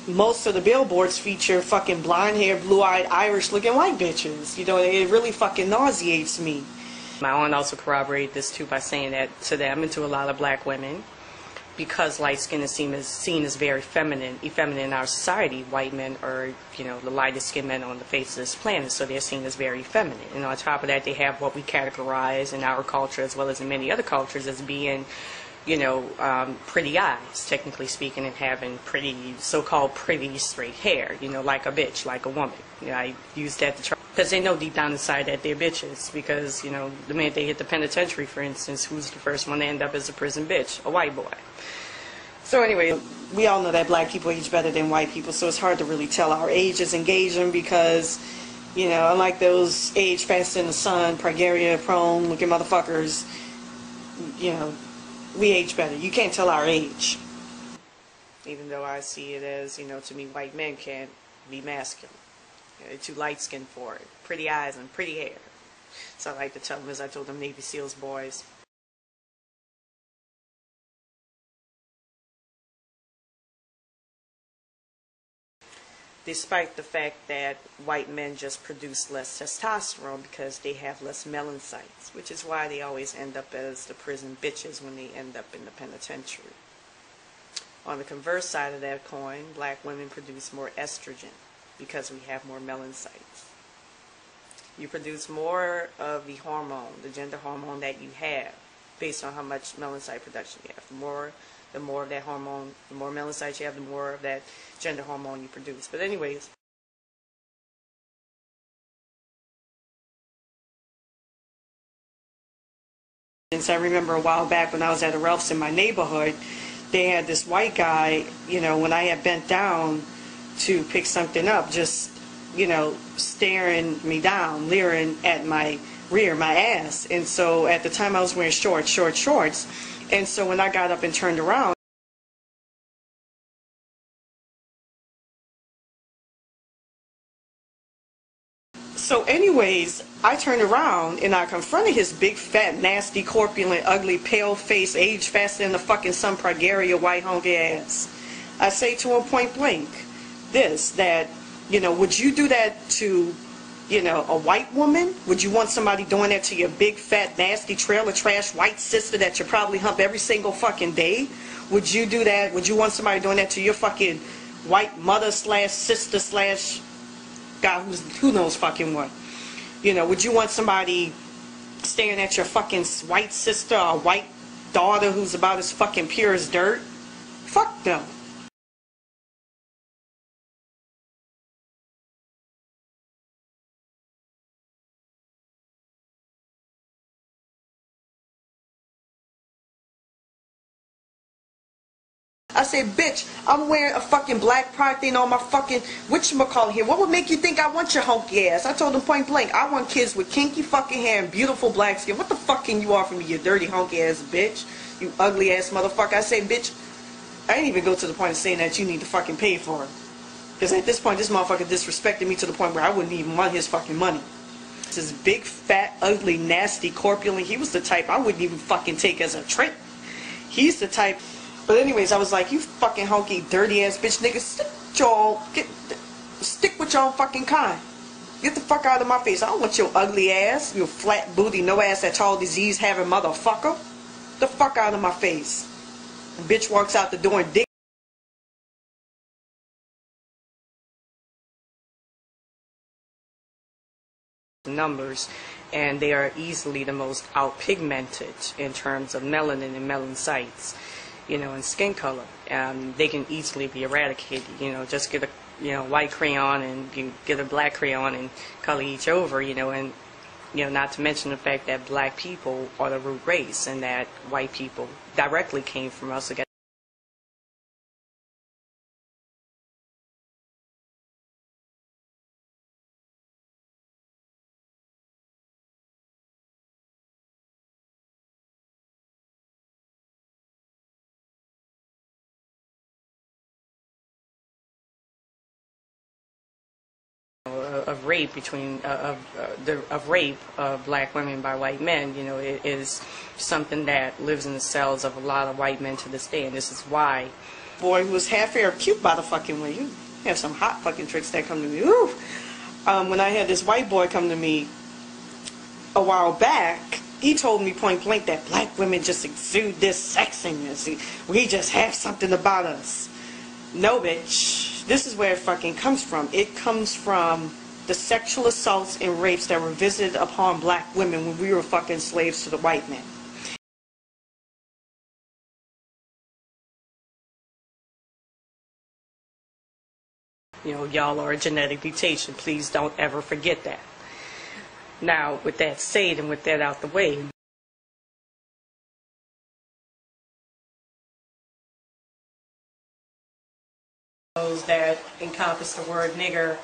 most of the billboards feature fucking blonde hair, blue-eyed, Irish-looking white bitches. You know, it really fucking nauseates me. My aunt also corroborated this too by saying that to them and to a lot of black women, because light skin is seen as very effeminate in our society. White men are, you know, the lightest skinned men on the face of this planet, so they're seen as very feminine. And on top of that, they have what we categorize in our culture, as well as in many other cultures, as being, you know, pretty eyes, technically speaking, and having pretty, so-called pretty straight hair, you know, like a bitch, like a woman. You know, I use that to try, because they know deep down inside that they're bitches, because, you know, the minute they hit the penitentiary, for instance, who's the first one to end up as a prison bitch? A white boy. So anyway, we all know that black people age better than white people, so it's hard to really tell our ages and gauge them because, you know, unlike those age faster in the sun, progeria prone looking motherfuckers, you know, we age better. You can't tell our age. Even though I see it as, you know, to me, white men can't be masculine. You know, they're too light-skinned for it. Pretty eyes and pretty hair. So I like to tell them, as I told them Navy SEALs boys, despite the fact that white men just produce less testosterone because they have less melanocytes, which is why they always end up as the prison bitches when they end up in the penitentiary. On the converse side of that coin, black women produce more estrogen because we have more melanocytes. You produce more of the hormone, the gender hormone that you have, based on how much melanocyte production you have. The more of that hormone, the more melanocytes you have, the more of that gender hormone you produce. But anyways, I remember a while back when I was at a Ralph's in my neighborhood, they had this white guy, you know, when I had bent down to pick something up, just, you know, staring me down, leering at my rear, my ass. And so at the time I was wearing shorts. And so when I got up and turned around, so anyways, I turned around and I confronted his big, fat, nasty, corpulent, ugly, pale-faced, age faster than the fucking sun, progeria, white honky ass. I say to him point blank, that, you know, would you do that to, you know, a white woman? Would you want somebody doing that to your big, fat, nasty, trailer trash white sister that you probably hump every single fucking day? Would you do that? Would you want somebody doing that to your fucking white mother slash sister slash guy who knows fucking what? You know, would you want somebody staring at your fucking white sister or white daughter who's about as fucking pure as dirt? Fuck them. I said, bitch, I'm wearing a fucking black pride thing on my fucking whatchamacallit here. What would make you think I want your honky ass? I told him point blank, I want kids with kinky fucking hair and beautiful black skin. What the fuck can you offer me, you dirty honky ass bitch? You ugly ass motherfucker. I say, bitch, I didn't even go to the point of saying that you need to fucking pay for it. Because at this point, this motherfucker disrespected me to the point where I wouldn't even want his fucking money. This big, fat, ugly, nasty, corpulent, he was the type I wouldn't even fucking take as a trick. He's the type. But anyways, I was like, you fucking honky, dirty ass bitch nigga, stick with your own fucking kind. Get the fuck out of my face. I don't want your ugly ass, you flat booty, no ass at all, disease having motherfucker. The fuck out of my face. The bitch walks out the door and dick. Numbers, and they are easily the most outpigmented in terms of melanin and melanocytes, you know, and skin color. They can easily be eradicated. You know, just get a, you know, white crayon and you get a black crayon and color each over, you know, and, you know, not to mention the fact that black people are the root race and that white people directly came from us. Again, of rape of black women by white men, you know, it is something that lives in the cells of a lot of white men to this day, and this is why boy who was half Arab, cute by the fucking way. You have some hot fucking tricks that come to me. Ooh. When I had this white boy come to me a while back, he told me point blank that black women just exude this sexiness. We just have something about us. No, bitch. This is where it fucking comes from. It comes from the sexual assaults and rapes that were visited upon black women when we were fucking slaves to the white men. You know, y'all are a genetic mutation. Please don't ever forget that. Now, with that said and with that out the way, those that encompass the word nigger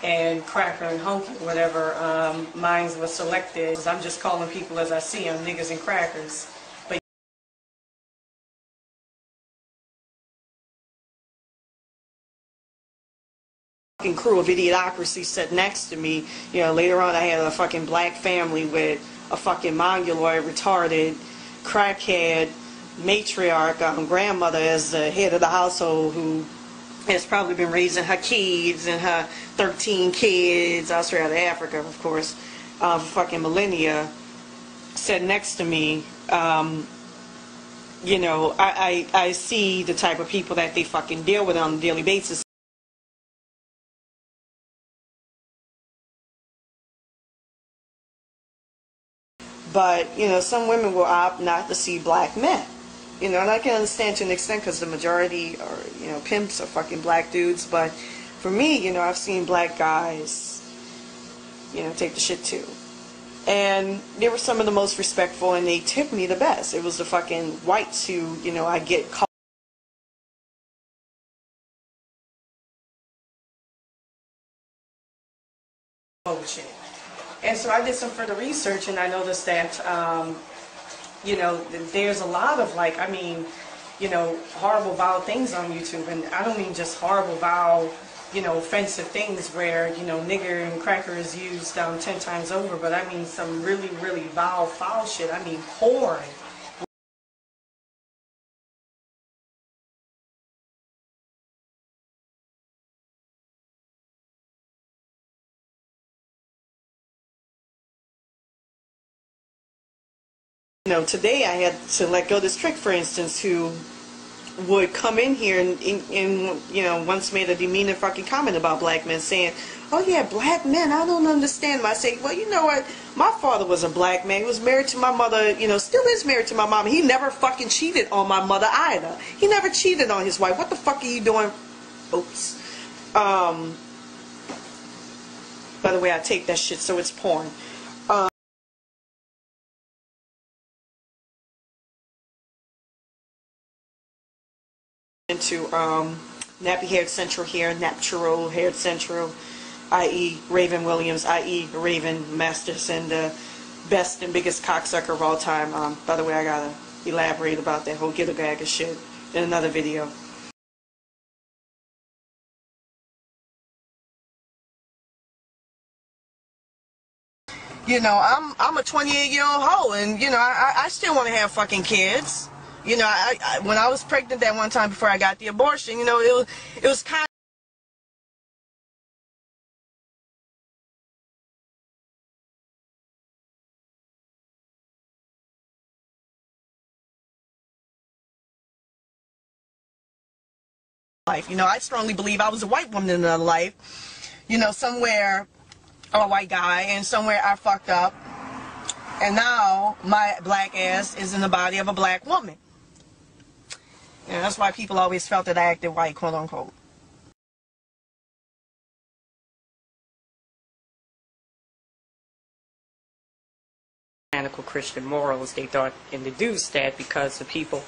and cracker and hunky, whatever, mine was selected. I'm just calling people as I see them, niggers and crackers. But crew of Idiocracy sat next to me. You know, later on I had a fucking black family with a fucking mongoloid, retarded, crackhead, matriarch, grandmother as the head of the household who has probably been raising her kids and her 13 kids, straight out of Africa, of course, for fucking millennia, sat next to me. You know, I see the type of people that they fucking deal with on a daily basis. But, you know, some women will opt not to see black men. You know, and I can understand to an extent because the majority are, you know, pimps are fucking black dudes. But for me, you know, I've seen black guys, you know, take the shit too. And they were some of the most respectful and they tipped me the best. It was the fucking whites who, you know, I get caught. Shit. And so I did some further research and I noticed that, you know, there's a lot of, like, I mean, you know, horrible, vile things on YouTube. And I don't mean just horrible, vile, you know, offensive things where, you know, nigger and cracker is used 10 times over. But I mean some really, really vile, foul shit. I mean porn. You know, today I had to let go this trick, for instance, who would come in here and you know, once made a demeaning fucking comment about black men, saying, oh yeah, black men, I don't understand them. I say, well, you know what, my father was a black man. He was married to my mother, you know, still is married to my mom. He never fucking cheated on my mother either. He never cheated on his wife. What the fuck are you doing? Oops. By the way, I take that shit, so it's porn. Into nappy-haired central hair, natural-haired central, i.e. Raven Williams, i.e. Raven Masterson, the best and biggest cocksucker of all time. By the way, I gotta elaborate about that whole get-a-bag of shit in another video. You know, I'm a 28-year-old hoe, and you know, I still want to have fucking kids. You know, when I was pregnant that one time before I got the abortion, you know, it was kind of life. You know, I strongly believe I was a white woman in another life. You know, somewhere I'm a white guy, and somewhere I fucked up, and now my black ass is in the body of a black woman. And that's why people always felt that I acted white, quote unquote. Christian morals, they thought and deduced that because the people,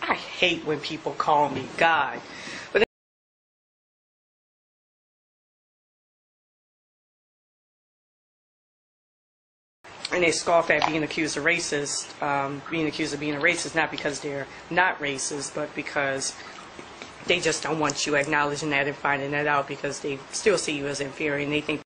I hate when people call me God, but and they scoff at being accused of racist, being accused of being a racist, not because they're not racist, but because they just don't want you acknowledging that and finding that out, because they still see you as inferior, and they think